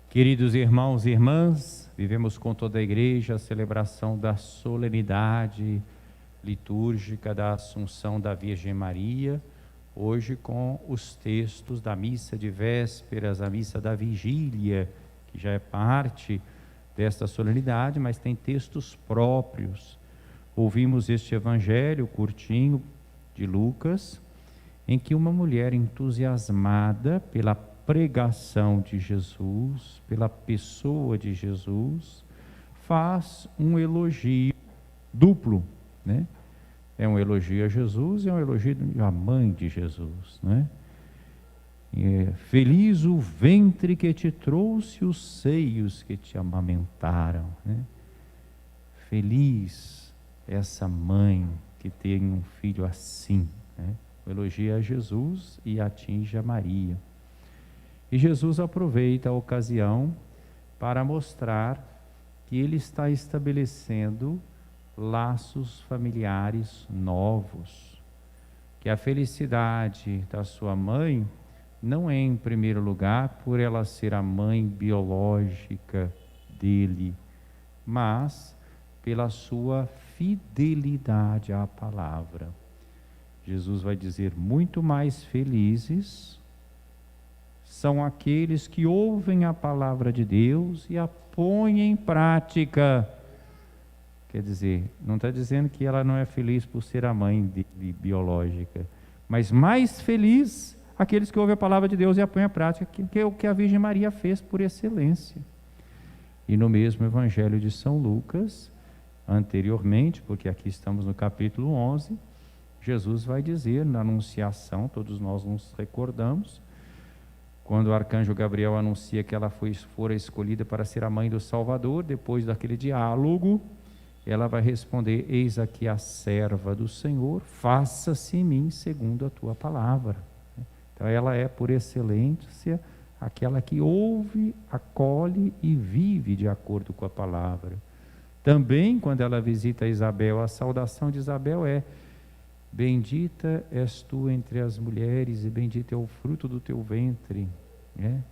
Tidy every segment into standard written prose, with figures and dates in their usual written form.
Queridos irmãos e irmãs, vivemos com toda a igreja a celebração da solenidade litúrgica da Assunção da Virgem Maria, hoje com os textos da missa de vésperas, a missa da vigília, que já é parte desta solenidade, mas tem textos próprios. Ouvimos este evangelho curtinho de Lucas, em que uma mulher entusiasmada pela pregação de Jesus, pela pessoa de Jesus, faz um elogio duplo, né? É um elogio a Jesus e é um elogio à mãe de Jesus, né? Feliz o ventre que te trouxe, os seios que te amamentaram, né? Feliz essa mãe que tem um filho assim, né? Elogia a Jesus e atinge a Maria. E Jesus aproveita a ocasião para mostrar que ele está estabelecendo laços familiares novos, que a felicidade da sua mãe não é, em primeiro lugar, por ela ser a mãe biológica dele, mas pela sua fidelidade à palavra. Jesus vai dizer: muito mais felizes são aqueles que ouvem a palavra de Deus e a põem em prática. Quer dizer, não está dizendo que ela não é feliz por ser a mãe dele biológica, mas mais feliz aqueles que ouvem a palavra de Deus e a põem em prática, que é o que a Virgem Maria fez por excelência. E no mesmo Evangelho de São Lucas, anteriormente, porque aqui estamos no capítulo 11, Jesus vai dizer na Anunciação, todos nós nos recordamos, quando o arcanjo Gabriel anuncia que ela fora escolhida para ser a mãe do Salvador, depois daquele diálogo, ela vai responder: eis aqui a serva do Senhor, faça-se em mim segundo a tua palavra. Então ela é, por excelência, aquela que ouve, acolhe e vive de acordo com a palavra. Também, quando ela visita Isabel, a saudação de Isabel é: bendita és tu entre as mulheres e bendito é o fruto do teu ventre, né?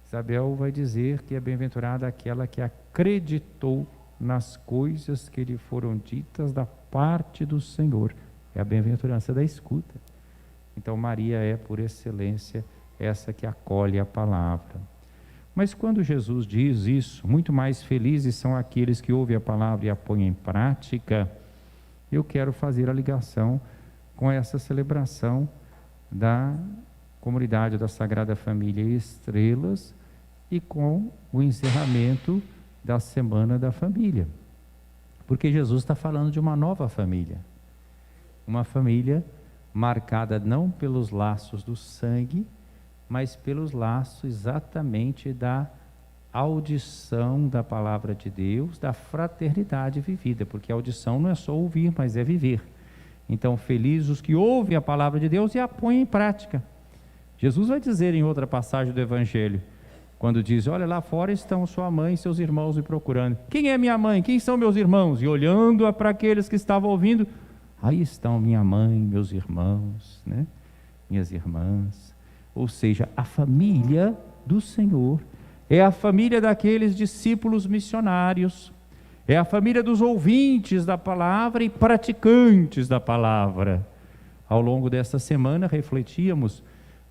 Isabel vai dizer que é bem-aventurada aquela que acreditou nas coisas que lhe foram ditas da parte do Senhor. É a bem-aventurança da escuta. Então Maria é, por excelência, essa que acolhe a palavra. Mas quando Jesus diz isso, muito mais felizes são aqueles que ouvem a palavra e a põem em prática, eu quero fazer a ligação com essa celebração da comunidade da Sagrada Família Estrelas e com o encerramento da Semana da Família. Porque Jesus está falando de uma nova família. Uma família marcada não pelos laços do sangue, mas pelos laços exatamente da audição da palavra de Deus, da fraternidade vivida, porque a audição não é só ouvir, mas é viver. Então, felizes os que ouvem a palavra de Deus e a põem em prática. Jesus vai dizer em outra passagem do Evangelho, quando diz: olha, lá fora estão sua mãe e seus irmãos me procurando. Quem é minha mãe? Quem são meus irmãos? E olhando para aqueles que estavam ouvindo, aí estão minha mãe, meus irmãos, né? Minhas irmãs. Ou seja, a família do Senhor é a família daqueles discípulos missionários, é a família dos ouvintes da palavra e praticantes da palavra. Ao longo desta semana refletíamos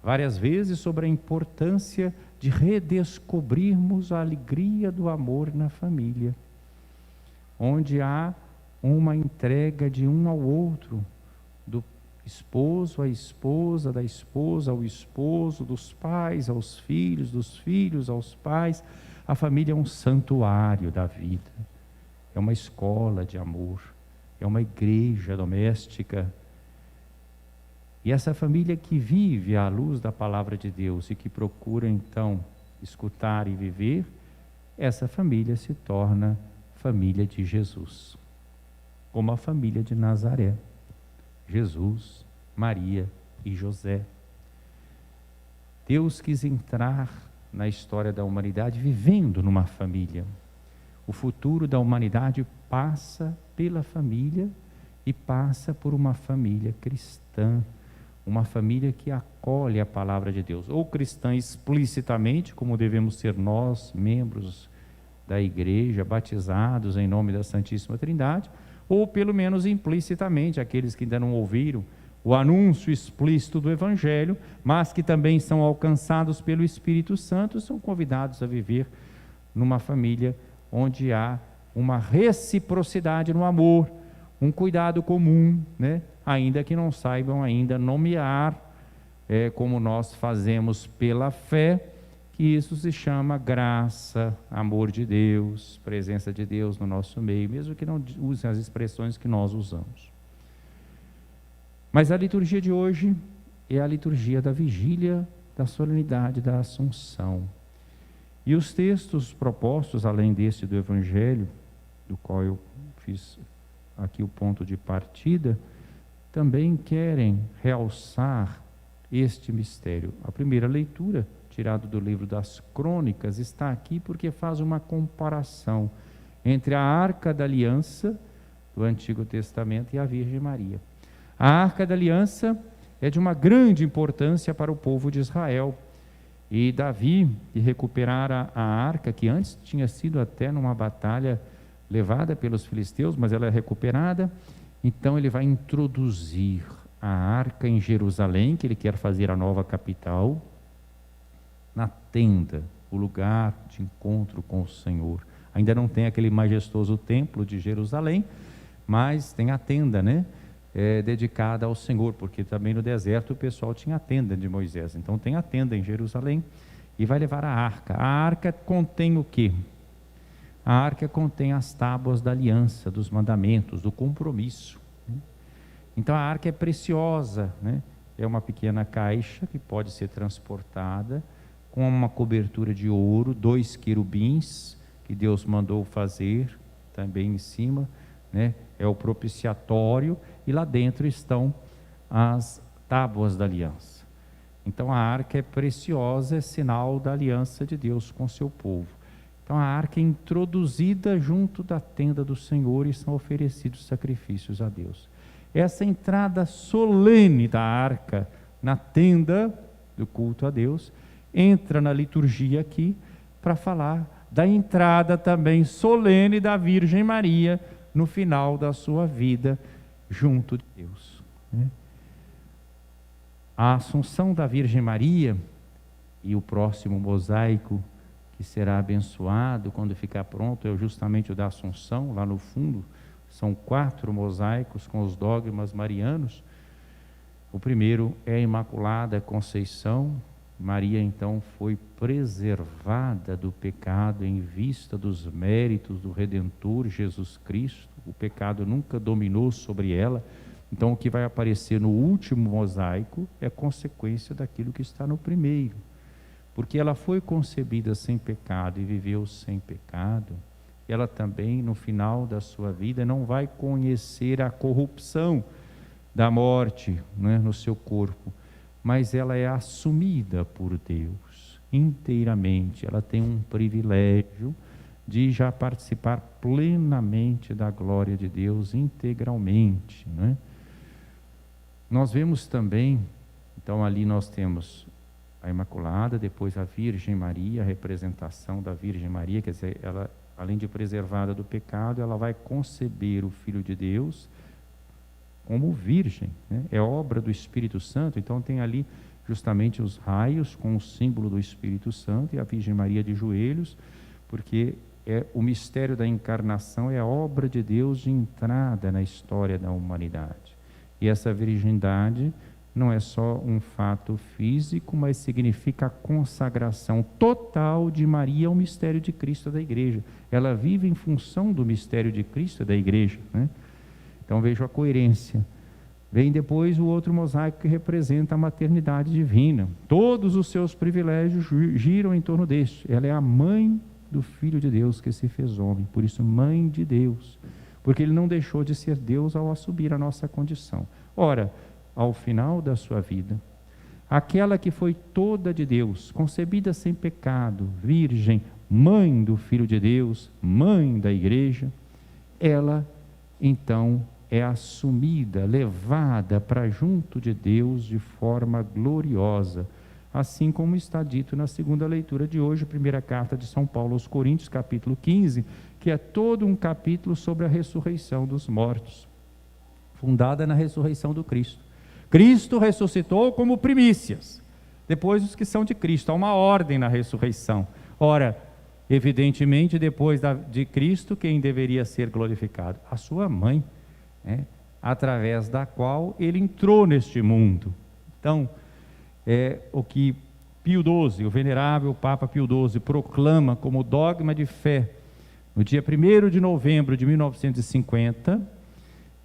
várias vezes sobre a importância de redescobrirmos a alegria do amor na família, onde há uma entrega de um ao outro, do esposo à esposa, da esposa ao esposo, dos pais aos filhos, dos filhos aos pais. A família é um santuário da vida, é uma escola de amor, é uma igreja doméstica. E essa família que vive à luz da palavra de Deus e que procura então escutar e viver, essa família se torna família de Jesus, como a família de Nazaré. Jesus, Maria e José. Deus quis entrar na história da humanidade vivendo numa família. O futuro da humanidade passa pela família e passa por uma família cristã, uma família que acolhe a palavra de Deus, ou cristã explicitamente, como devemos ser nós, membros da igreja, batizados em nome da Santíssima Trindade, ou pelo menos implicitamente, aqueles que ainda não ouviram o anúncio explícito do Evangelho, mas que também são alcançados pelo Espírito Santo, são convidados a viver numa família onde há uma reciprocidade no amor, um cuidado comum, né? Ainda que não saibam ainda nomear, como nós fazemos pela fé, que isso se chama graça, amor de Deus, presença de Deus no nosso meio, mesmo que não usem as expressões que nós usamos. Mas a liturgia de hoje é a liturgia da vigília da solenidade da Assunção. E os textos propostos, além desse do Evangelho, do qual eu fiz aqui o ponto de partida, também querem realçar este mistério. A primeira leitura, tirada do livro das Crônicas, está aqui porque faz uma comparação entre a Arca da Aliança do Antigo Testamento e a Virgem Maria. A Arca da Aliança é de uma grande importância para o povo de Israel. E Davi, que recuperara a arca, que antes tinha sido até numa batalha levada pelos filisteus, mas ela é recuperada, então ele vai introduzir a arca em Jerusalém, que ele quer fazer a nova capital, na tenda, o lugar de encontro com o Senhor. Ainda não tem aquele majestoso templo de Jerusalém, mas tem a tenda, né? Dedicada ao Senhor, porque também no deserto o pessoal tinha a tenda de Moisés. Então tem a tenda em Jerusalém e vai levar a arca. A arca contém o quê? A arca contém as tábuas da aliança, dos mandamentos, do compromisso. Então a arca é preciosa, né? É uma pequena caixa que pode ser transportada com uma cobertura de ouro, 2 querubins que Deus mandou fazer também em cima, né? É o propiciatório, e lá dentro estão as tábuas da aliança. Então a arca é preciosa, é sinal da aliança de Deus com seu povo. Então a arca é introduzida junto da tenda do Senhor e são oferecidos sacrifícios a Deus. Essa entrada solene da arca na tenda do culto a Deus entra na liturgia aqui para falar da entrada também solene da Virgem Maria no final da sua vida junto de Deus, né? A Assunção da Virgem Maria e o próximo mosaico que será abençoado quando ficar pronto é justamente o da Assunção. Lá no fundo são 4 mosaicos com os dogmas marianos. O primeiro é a Imaculada Conceição. Maria então foi preservada do pecado em vista dos méritos do Redentor Jesus Cristo. O pecado nunca dominou sobre ela. Então o que vai aparecer no último mosaico é consequência daquilo que está no primeiro. Porque ela foi concebida sem pecado e viveu sem pecado, ela também no final da sua vida não vai conhecer a corrupção da morte, né, no seu corpo, mas ela é assumida por Deus inteiramente. Ela tem um privilégio de já participar plenamente da glória de Deus integralmente, né? Nós vemos também, então ali nós temos a Imaculada, depois a Virgem Maria, a representação da Virgem Maria, quer dizer, ela, além de preservada do pecado, ela vai conceber o Filho de Deus como virgem, né? É obra do Espírito Santo. Então tem ali justamente os raios com o símbolo do Espírito Santo e a Virgem Maria de joelhos, porque o mistério da encarnação é a obra de Deus de entrada na história da humanidade. E essa virgindade não é só um fato físico, mas significa a consagração total de Maria ao mistério de Cristo da igreja. Ela vive em função do mistério de Cristo da igreja, né? Então vejo a coerência. Vem depois o outro mosaico que representa a maternidade divina. Todos os seus privilégios giram em torno deste. Ela é a mãe do Filho de Deus que se fez homem, por isso mãe de Deus, porque ele não deixou de ser Deus ao assumir a nossa condição. Ora, ao final da sua vida, aquela que foi toda de Deus, concebida sem pecado, virgem, mãe do Filho de Deus, mãe da igreja, ela então é assumida, levada para junto de Deus de forma gloriosa, assim como está dito na segunda leitura de hoje, primeira carta de São Paulo aos Coríntios, capítulo 15, que é todo um capítulo sobre a ressurreição dos mortos, fundada na ressurreição do Cristo. Cristo ressuscitou como primícias, depois os que são de Cristo. Há uma ordem na ressurreição. Ora, evidentemente, depois de Cristo, quem deveria ser glorificado? A sua mãe, através da qual ele entrou neste mundo. Então, o que Pio XII, o venerável Papa Pio XII, proclama como dogma de fé, no dia 1º de novembro de 1950,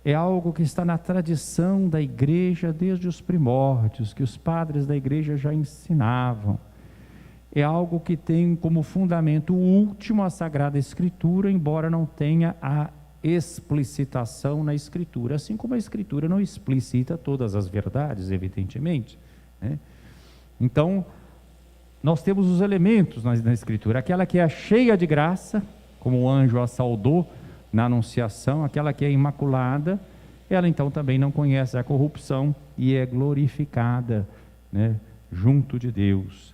é algo que está na tradição da igreja desde os primórdios, que os padres da igreja já ensinavam. É algo que tem como fundamento último a Sagrada Escritura, embora não tenha a explicitação na Escritura, assim como a Escritura não explicita todas as verdades, evidentemente, Então, nós temos os elementos na Escritura, aquela que é cheia de graça, como o anjo a saudou na Anunciação, aquela que é imaculada, ela então também não conhece a corrupção e é glorificada, junto de Deus.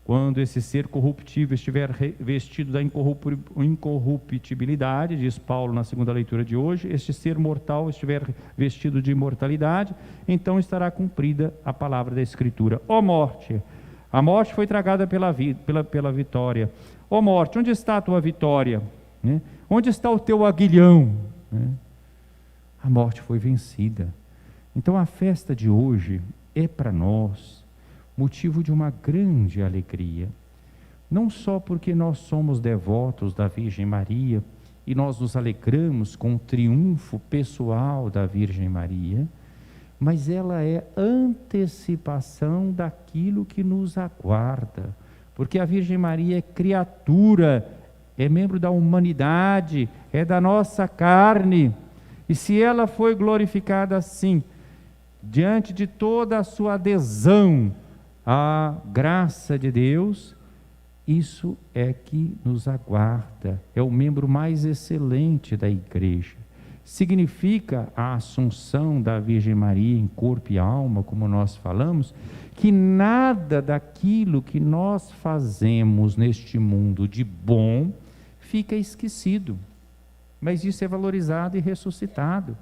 Quando esse ser corruptível estiver vestido da incorruptibilidade, diz Paulo na segunda leitura de hoje, este ser mortal estiver vestido de imortalidade, então estará cumprida a palavra da Escritura. Ó morte, a morte foi tragada pela vitória. Ó morte, onde está a tua vitória? Onde está o teu aguilhão? A morte foi vencida. Então a festa de hoje é para nós motivo de uma grande alegria, não só porque nós somos devotos da Virgem Maria e nós nos alegramos com o triunfo pessoal da Virgem Maria, mas ela é antecipação daquilo que nos aguarda, porque a Virgem Maria é criatura, é membro da humanidade, é da nossa carne, e se ela foi glorificada assim, diante de toda a sua adesão à graça de Deus, isso é que nos aguarda, é o membro mais excelente da igreja. Significa a assunção da Virgem Maria em corpo e alma, como nós falamos, que nada daquilo que nós fazemos neste mundo de bom fica esquecido, mas isso é valorizado e ressuscitado.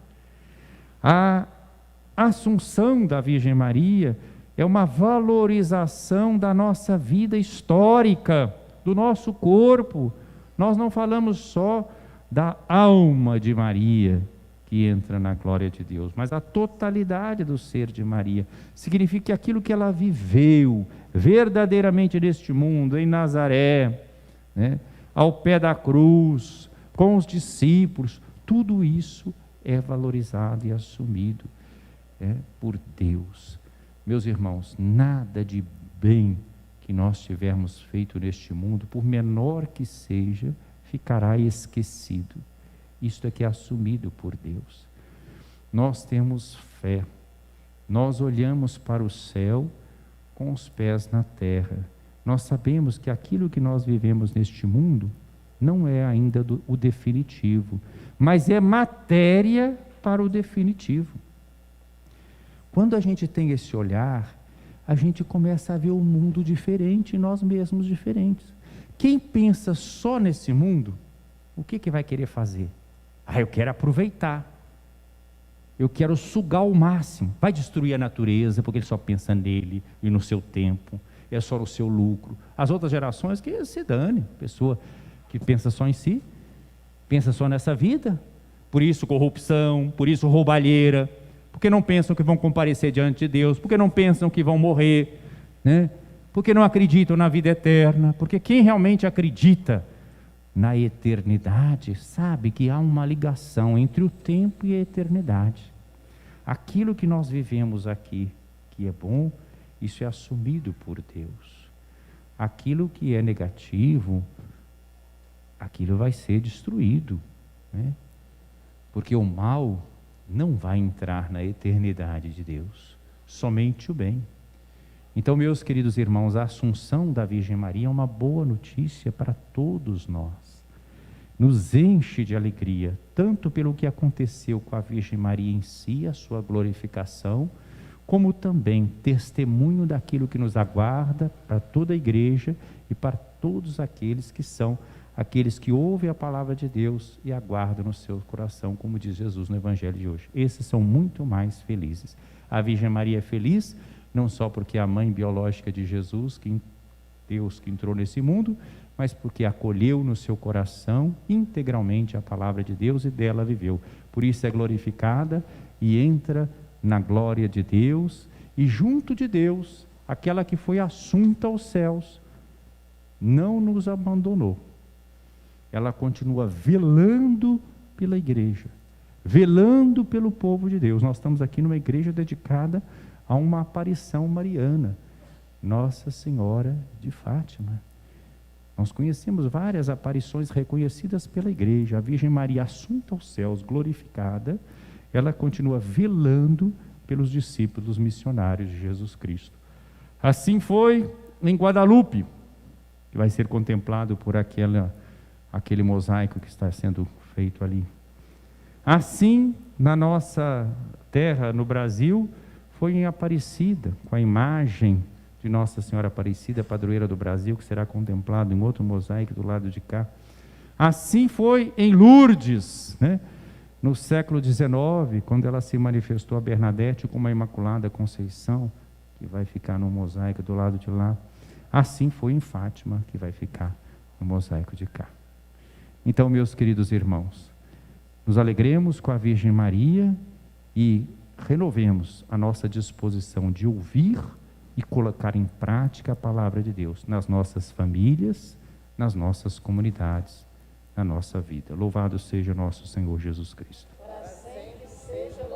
A assunção da Virgem Maria é uma valorização da nossa vida histórica, do nosso corpo. Nós não falamos só da alma de Maria, que entra na glória de Deus, mas a totalidade do ser de Maria. Significa que aquilo que ela viveu verdadeiramente neste mundo, em Nazaré, ao pé da cruz, com os discípulos, tudo isso é valorizado e assumido por Deus. Meus irmãos, nada de bem que nós tivermos feito neste mundo, por menor que seja, ficará esquecido. Isto é que é assumido por Deus. Nós temos fé, nós olhamos para o céu com os pés na terra. Nós sabemos que aquilo que nós vivemos neste mundo não é ainda o definitivo, mas é matéria para o definitivo. Quando a gente tem esse olhar, a gente começa a ver o mundo diferente e nós mesmos diferentes. Quem pensa só nesse mundo, o que vai querer fazer? Eu quero aproveitar, eu quero sugar o máximo. Vai destruir a natureza, porque ele só pensa nele e no seu tempo, é só no seu lucro. As outras gerações, que se dane, pessoa que pensa só em si, pensa só nessa vida, por isso corrupção, por isso roubalheira, porque não pensam que vão comparecer diante de Deus, porque não pensam que vão morrer, porque não acreditam na vida eterna, porque quem realmente acredita na eternidade sabe que há uma ligação entre o tempo e a eternidade. Aquilo que nós vivemos aqui, que é bom, isso é assumido por Deus. Aquilo que é negativo, aquilo vai ser destruído, porque o mal não vai entrar na eternidade de Deus, somente o bem. Então, meus queridos irmãos, a assunção da Virgem Maria é uma boa notícia para todos nós. nos enche de alegria, tanto pelo que aconteceu com a Virgem Maria em si, a sua glorificação, como também testemunho daquilo que nos aguarda para toda a igreja e para todos aqueles que ouvem a palavra de Deus e aguardam no seu coração, como diz Jesus no Evangelho de hoje. Esses são muito mais felizes. A Virgem Maria é feliz, não só porque é a mãe biológica de Jesus, Deus que entrou nesse mundo, mas porque acolheu no seu coração integralmente a palavra de Deus e dela viveu. Por isso é glorificada e entra na glória de Deus, e junto de Deus, aquela que foi assunta aos céus, não nos abandonou. Ela continua velando pela igreja, velando pelo povo de Deus. Nós estamos aqui numa igreja dedicada a uma aparição mariana, Nossa Senhora de Fátima. Nós conhecemos várias aparições reconhecidas pela igreja. A Virgem Maria assunta aos céus, glorificada, ela continua velando pelos discípulos missionários de Jesus Cristo. Assim foi em Guadalupe, que vai ser contemplado por aquele mosaico que está sendo feito ali. Assim, na nossa terra, no Brasil, foi em Aparecida, com a imagem de Nossa Senhora Aparecida, padroeira do Brasil, que será contemplado em outro mosaico do lado de cá. Assim foi em Lourdes, né? No século XIX, quando ela se manifestou a Bernadette com uma Imaculada Conceição, que vai ficar no mosaico do lado de lá. Assim foi em Fátima, que vai ficar no mosaico de cá. Então, meus queridos irmãos, nos alegremos com a Virgem Maria e renovemos a nossa disposição de ouvir e colocar em prática a palavra de Deus nas nossas famílias, nas nossas comunidades, na nossa vida. Louvado seja nosso Senhor Jesus Cristo. Para sempre seja